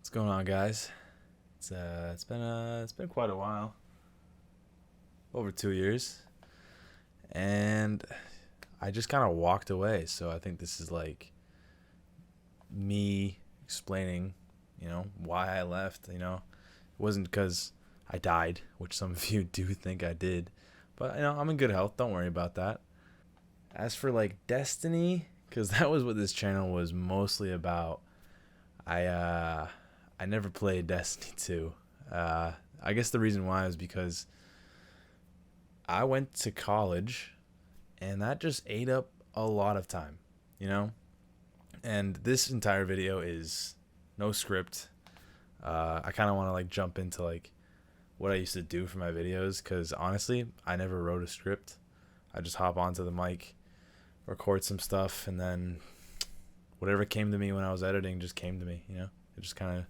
What's going on, guys? It's been quite a while, over 2 years, and I just kind of walked away. So I think this is like me explaining, why I left. It wasn't because I died, which some of you do think I did, but I'm in good health. Don't worry about that. As for like Destiny, because that was what this channel was mostly about. I never played Destiny 2. I guess the reason why is because I went to college and that just ate up a lot of time, you know? And this entire video is no script. I kind of want to like jump into like what I used to do for my videos because honestly, I never wrote a script. I just hop onto the mic, record some stuff, and then whatever came to me when I was editing just came to me, It just kind of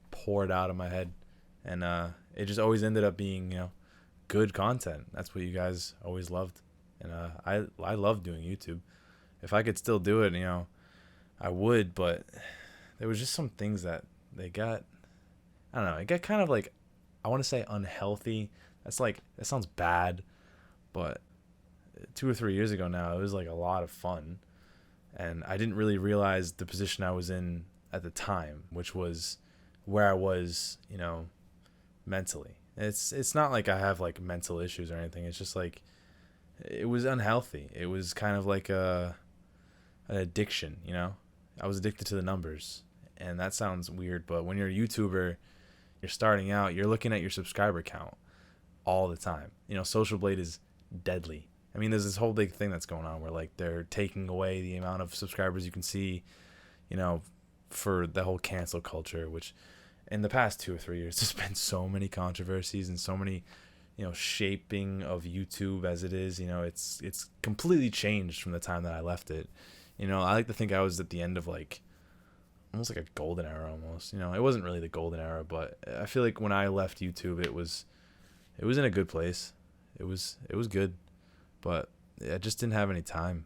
poured out of my head, and it just always ended up being good content. That's what you guys always loved, and I love doing YouTube. If I could still do it, I would, but there was just some things that they got, I don't know, it got kind of like, I want to say unhealthy. That sounds bad, but 2 or 3 years ago now, it was like a lot of fun, and I didn't really realize the position I was in at the time, which was where I was, mentally. It's not like I have like mental issues or anything. It's just like it was unhealthy. It was kind of like an addiction, I was addicted to the numbers. And that sounds weird, but when you're a YouTuber, you're starting out, you're looking at your subscriber count all the time. Social Blade is deadly. I mean, there's this whole big thing that's going on where like they're taking away the amount of subscribers you can see, for the whole cancel culture, which in the past 2 or 3 years, there's been so many controversies and so many, shaping of YouTube as it is. It's completely changed from the time that I left it. I like to think I was at the end of like almost like a golden era almost. It wasn't really the golden era, but I feel like when I left YouTube, it was in a good place. It was good, but I just didn't have any time.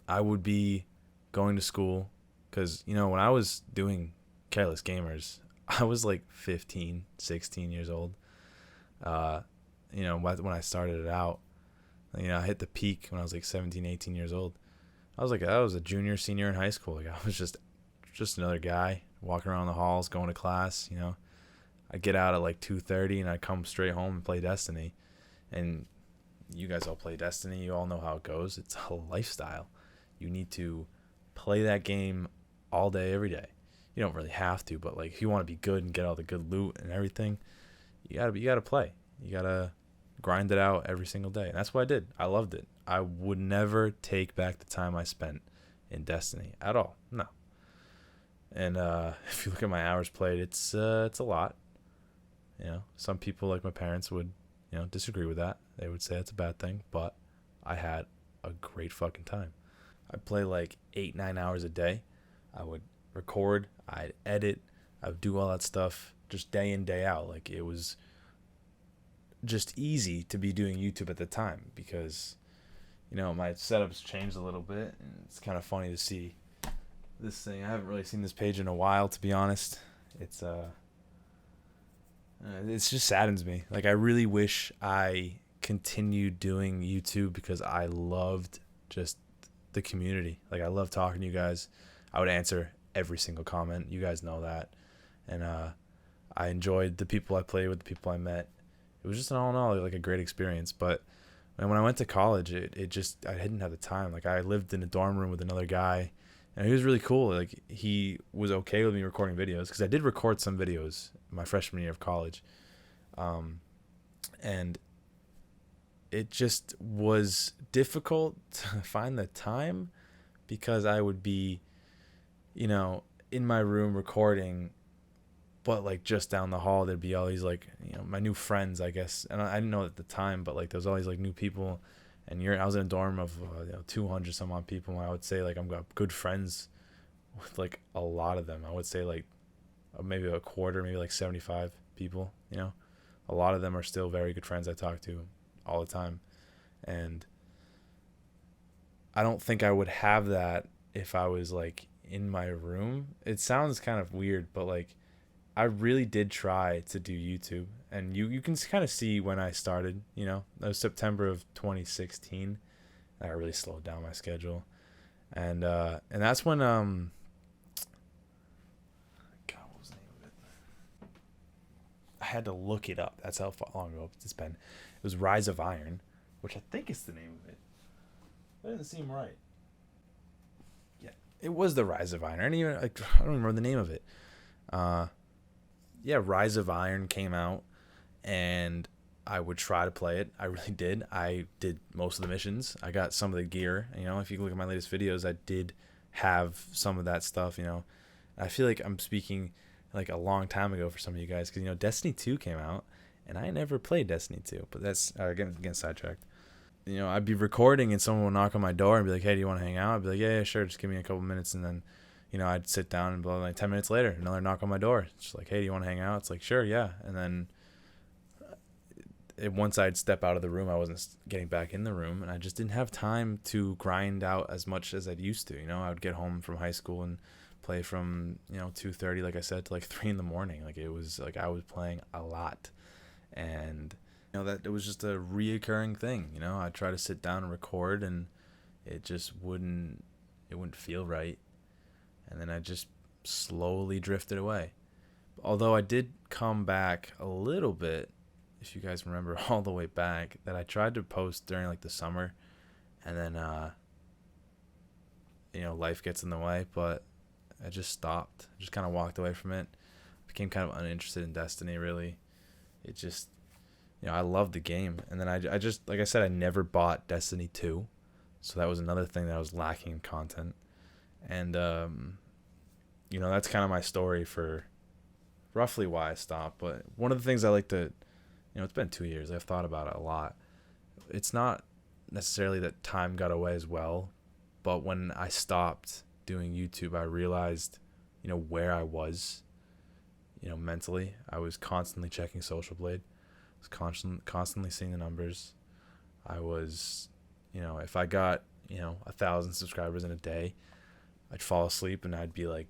I would be going to school because when I was doing Careless Gamers, I was like 15, 16 years old. When I started it out, I hit the peak when I was like 17, 18 years old. I was a junior, senior in high school. Like I was just another guy walking around the halls, going to class. I get out at like 2:30 and I come straight home and play Destiny. And you guys all play Destiny. You all know how it goes. It's a lifestyle. You need to play that game all day, every day. You don't really have to, but like if you want to be good and get all the good loot and everything, you gotta play. You gotta grind it out every single day. And that's what I did. I loved it. I would never take back the time I spent in Destiny at all. No. And if you look at my hours played, it's a lot. Some people like my parents would disagree with that. They would say it's a bad thing, but I had a great fucking time. I'd play like 8-9 hours a day. I would record, I'd edit, I would do all that stuff just day in, day out. Like it was just easy to be doing YouTube at the time because, my setup's changed a little bit, and it's kind of funny to see this thing. I haven't really seen this page in a while, to be honest. It's just saddens me. Like I really wish I continued doing YouTube because I loved just the community. Like I love talking to you guys. I would answer every single comment. You guys know that. And I enjoyed the people I played with, the people I met. It was just all in all like a great experience. But when I went to college, it just, I didn't have the time. Like I lived in a dorm room with another guy, and he was really cool. Like he was okay with me recording videos because I did record some videos my freshman year of college. And it just was difficult to find the time because I would be, in my room recording, but like just down the hall, there'd be all these like, my new friends, I guess. And I didn't know at the time, but like there was all these like new people, and I was in a dorm of 200 some odd people. And I would say like I'm got good friends with like a lot of them. I would say like maybe a quarter, maybe like 75 people, a lot of them are still very good friends I talk to all the time. And I don't think I would have that if I was like in my room. It sounds kind of weird, but like I really did try to do YouTube, and you can kind of see when I started. That was September of 2016. I really slowed down my schedule, and that's when God, what was the name of it? I had to look it up. That's how long ago it's been. It was Rise of Iron, which I think is the name of it. That didn't seem right. Yeah, it was the Rise of Iron. I don't remember the name of it. Yeah, Rise of Iron came out, and I would try to play it. I really did. I did most of the missions. I got some of the gear. If you look at my latest videos, I did have some of that stuff. I feel like I'm speaking like a long time ago for some of you guys, because Destiny 2 came out, and I never played Destiny 2. But that's getting sidetracked. I'd be recording and someone would knock on my door and be like, "Hey, do you want to hang out?" I'd be like, "Yeah, sure. Just give me a couple minutes." And then, I'd sit down and like 10 minutes later, another knock on my door. It's just like, "Hey, do you want to hang out?" It's like, "Sure, yeah." And then once I'd step out of the room, I wasn't getting back in the room, and I just didn't have time to grind out as much as I'd used to. I would get home from high school and play from 2:30, like I said, to like 3 in the morning. Like it was like I was playing a lot, and that it was just a reoccurring thing. I'd try to sit down and record, and it just wouldn't feel right, and then I just slowly drifted away. Although I did come back a little bit, if you guys remember all the way back, that I tried to post during like the summer, and then life gets in the way, but I just stopped. I just kind of walked away from it. Became kind of uninterested in Destiny, really. It just, I loved the game, and then I just, like I said, I never bought Destiny 2, so that was another thing that I was lacking in content. And that's kind of my story for roughly why I stopped. But one of the things I like to, it's been 2 years. I've thought about it a lot. It's not necessarily that time got away as well, but when I stopped doing YouTube, I realized, where I was, mentally. I was constantly checking Social Blade. I was constantly seeing the numbers. I was, if I got, 1,000 subscribers in a day, I'd fall asleep and I'd be like,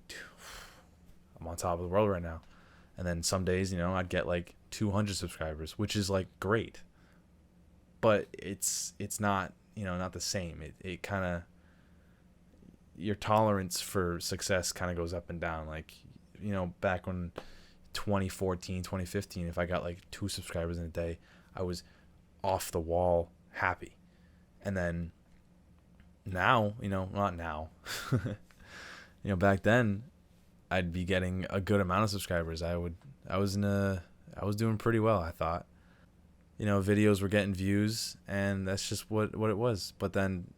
I'm on top of the world right now. And then some days, I'd get like 200 subscribers, which is like great, but it's not, not the same. It kind of, your tolerance for success kind of goes up and down. Like, back when 2014, 2015, if I got like 2 subscribers in a day, I was off the wall happy. And then now, not now, back then I'd be getting a good amount of subscribers. I was doing pretty well, I thought. Videos were getting views, and that's just what it was. But then,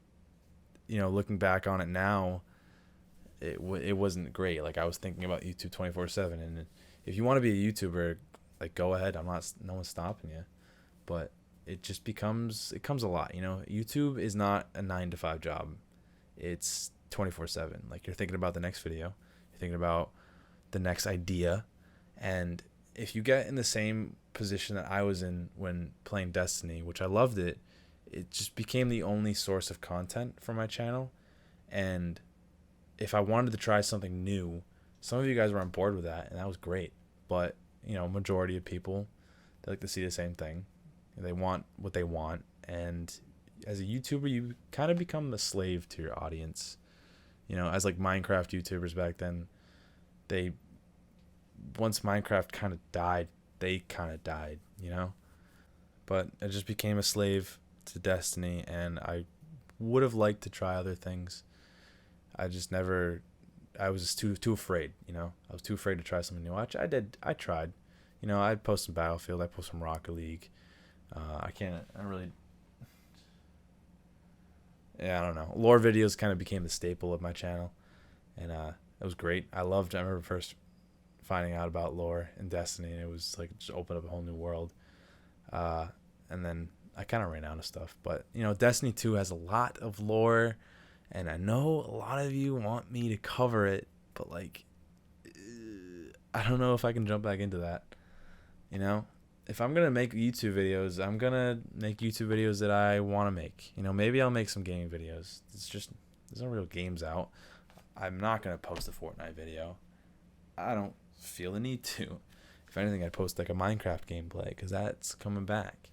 looking back on it now, it wasn't great. Like, I was thinking about YouTube 24/7, and if you want to be a YouTuber, like, go ahead. No one's stopping you. But it comes a lot. YouTube is not a 9-to-5 job. It's 24/7. Like, you're thinking about the next video, you're thinking about the next idea, and if you get in the same position that I was in when playing Destiny, which I loved it just became the only source of content for my channel. And if I wanted to try something new, some of you guys were on board with that, and that was great. But, majority of people, they like to see the same thing. They want what they want. And as a YouTuber, you kind of become a slave to your audience. As like Minecraft YouTubers back then, once Minecraft kind of died, they kind of died, But I just became a slave to Destiny, and I would have liked to try other things. I was just too afraid, I was too afraid to try something new. I tried. I'd post some Battlefield, I'd post some Rocket League. I don't know. Lore videos kind of became the staple of my channel, and it was great. I remember first finding out about lore in Destiny, and it was like just opened up a whole new world. And then I kind of ran out of stuff. But, Destiny 2 has a lot of lore, and I know a lot of you want me to cover it, but, like, I don't know if I can jump back into that. If I'm going to make YouTube videos, I'm going to make YouTube videos that I want to make. Maybe I'll make some gaming videos. There's no real games out. I'm not going to post a Fortnite video. I don't feel the need to. If anything, I'd post like a Minecraft gameplay because that's coming back.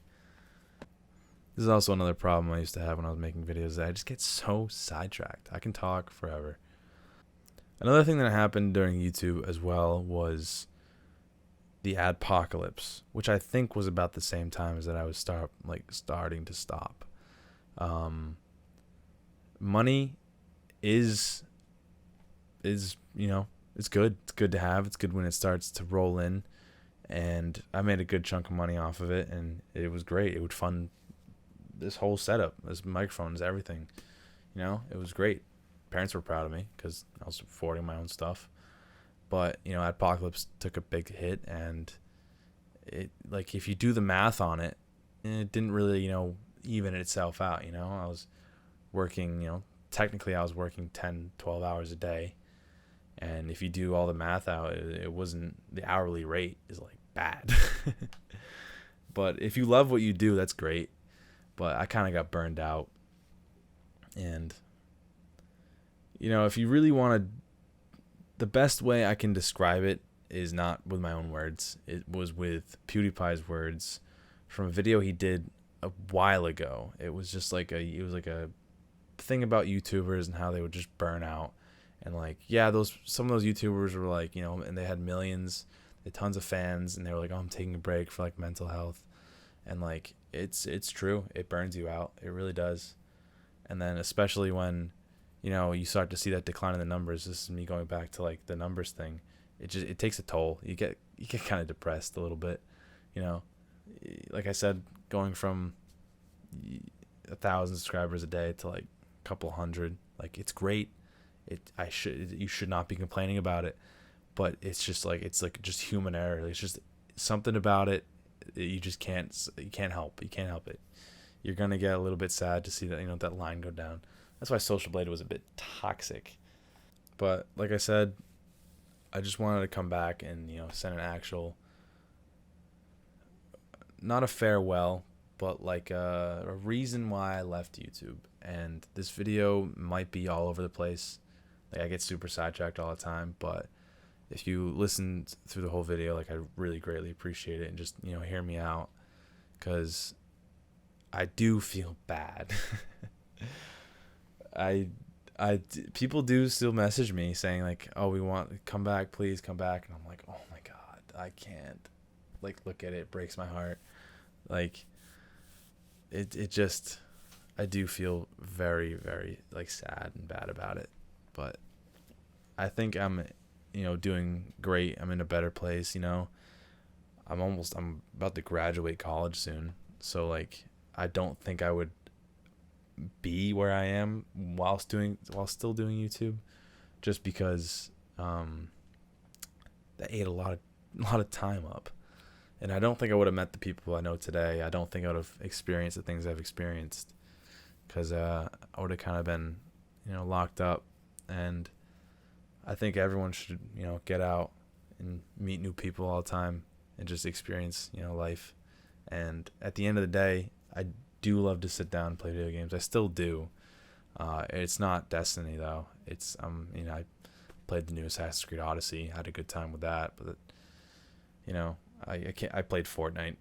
This is also another problem I used to have when I was making videos. That I just get so sidetracked. I can talk forever. Another thing that happened during YouTube as well was the adpocalypse, which I think was about the same time as that I was starting to stop. Money is it's good. It's good to have. It's good when it starts to roll in, and I made a good chunk of money off of it, and it was great. It would fund this whole setup, this microphones, everything. It was great. Parents were proud of me because I was affording my own stuff. But Apocalypse took a big hit, and it, like, if you do the math on it, it didn't really even itself out. I was working, technically I was working 10, 12 hours a day, and if you do all the math out, it wasn't, the hourly rate is like bad. But if you love what you do, that's great. But I kind of got burned out, and if you really want to, the best way I can describe it is not with my own words. It was with PewDiePie's words from a video he did a while ago. It was just like a thing about YouTubers and how they would just burn out. And some of those YouTubers were like, and they had millions, they had tons of fans, and they were like, oh, I'm taking a break for like mental health. And like, it's true. It burns you out. It really does. And then especially when you start to see that decline in the numbers. This is me going back to like the numbers thing. It takes a toll. You get kind of depressed a little bit. Like I said, going from 1,000 subscribers a day to like a couple hundred, like, it's great. You should not be complaining about it, but it's just like, it's like just human error. It's just something about it. You just can't help. You can't help it. You're gonna get a little bit sad to see that that line go down. That's why Social Blade was a bit toxic. But like I said, I just wanted to come back and, send an actual, not a farewell, but like a reason why I left YouTube. And this video might be all over the place. Like, I get super sidetracked all the time, but if you listen through the whole video, like, I really greatly appreciate it, and just, hear me out, because I do feel bad. People do still message me saying like, oh, we want, come back, please come back. And I'm like, oh my God, I can't, like, look at it. It breaks my heart. Like, it just, I do feel very, very like sad and bad about it. But I think I'm, doing great. I'm in a better place. I'm about to graduate college soon. So like, I don't think I would be where I am while still doing YouTube, just because that ate a lot of time up, and I don't think I would have met the people I know today. I don't think I would have experienced the things I've experienced, because I would have kind of been locked up. And I think everyone should get out and meet new people all the time and just experience life. And at the end of the day, I do love to sit down and play video games. I still do. It's not Destiny though. It's I played the new Assassin's Creed Odyssey. Had a good time with that. But I played Fortnite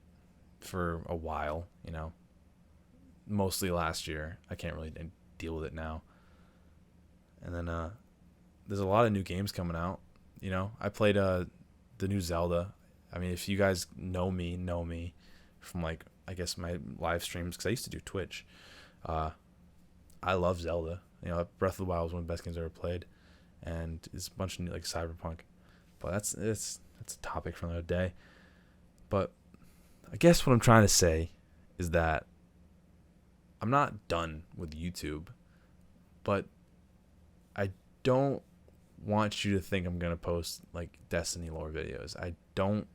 for a while. Mostly last year. I can't really deal with it now. And then there's a lot of new games coming out. I played the new Zelda. I mean, if you guys know me from like, I guess, my live streams, because I used to do Twitch. I love Zelda. Breath of the Wild was one of the best games I ever played, and it's a bunch of new, like, Cyberpunk. But that's a topic for another day. But I guess what I'm trying to say is that I'm not done with YouTube, but I don't want you to think I'm gonna post like Destiny lore videos. I don't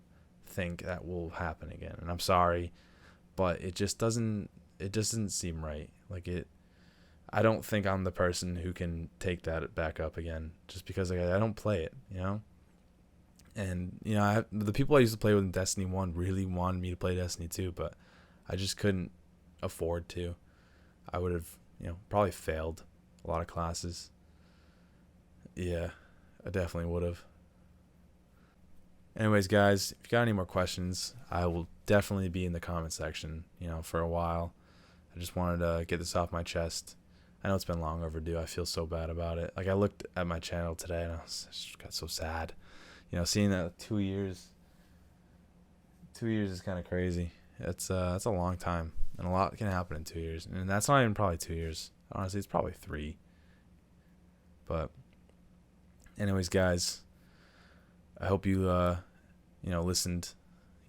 think that will happen again, and I'm sorry, but it just doesn't seem right. Like, I don't think I'm the person who can take that back up again, just because I don't play it, and the people I used to play with in Destiny 1 really wanted me to play Destiny 2, but I just couldn't afford to. I would have probably failed a lot of classes. Yeah, I definitely would have. Anyways, guys, if you got any more questions, I will definitely be in the comment section, for a while. I just wanted to get this off my chest. I know it's been long overdue. I feel so bad about it. Like, I looked at my channel today and I just got so sad. Seeing that 2 years, 2 years is kind of crazy. That's a long time, and a lot can happen in 2 years. And that's not even probably 2 years. Honestly, it's probably 3. But anyways, guys, I hope you listened.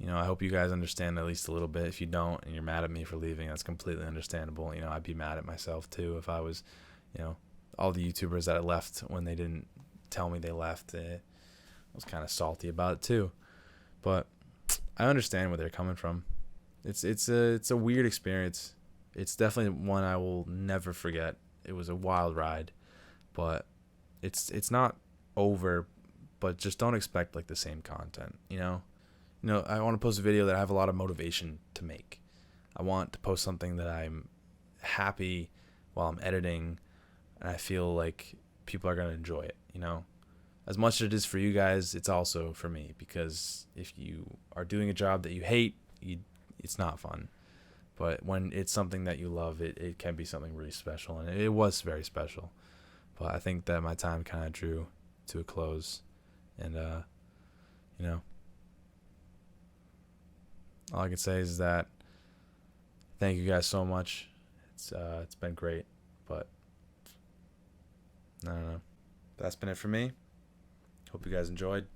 I hope you guys understand at least a little bit. If you don't and you're mad at me for leaving, that's completely understandable. I'd be mad at myself too if I was, all the YouTubers that I left when they didn't tell me they left. I was kind of salty about it too. But I understand where they're coming from. It's a weird experience. It's definitely one I will never forget. It was a wild ride, but it's not over. But just don't expect like the same content. I want to post a video that I have a lot of motivation to make. I want to post something that I'm happy while I'm editing, and I feel like people are gonna enjoy it. As much as it is for you guys, it's also for me, because if you are doing a job that you hate, it's not fun. But when it's something that you love, it can be something really special, and it was very special. But I think that my time kind of drew to a close, and all I can say is that thank you guys so much. It's been great, but I don't know. That's been it for me. Hope you guys enjoyed,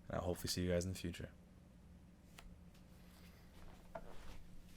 and I'll hopefully see you guys in the future.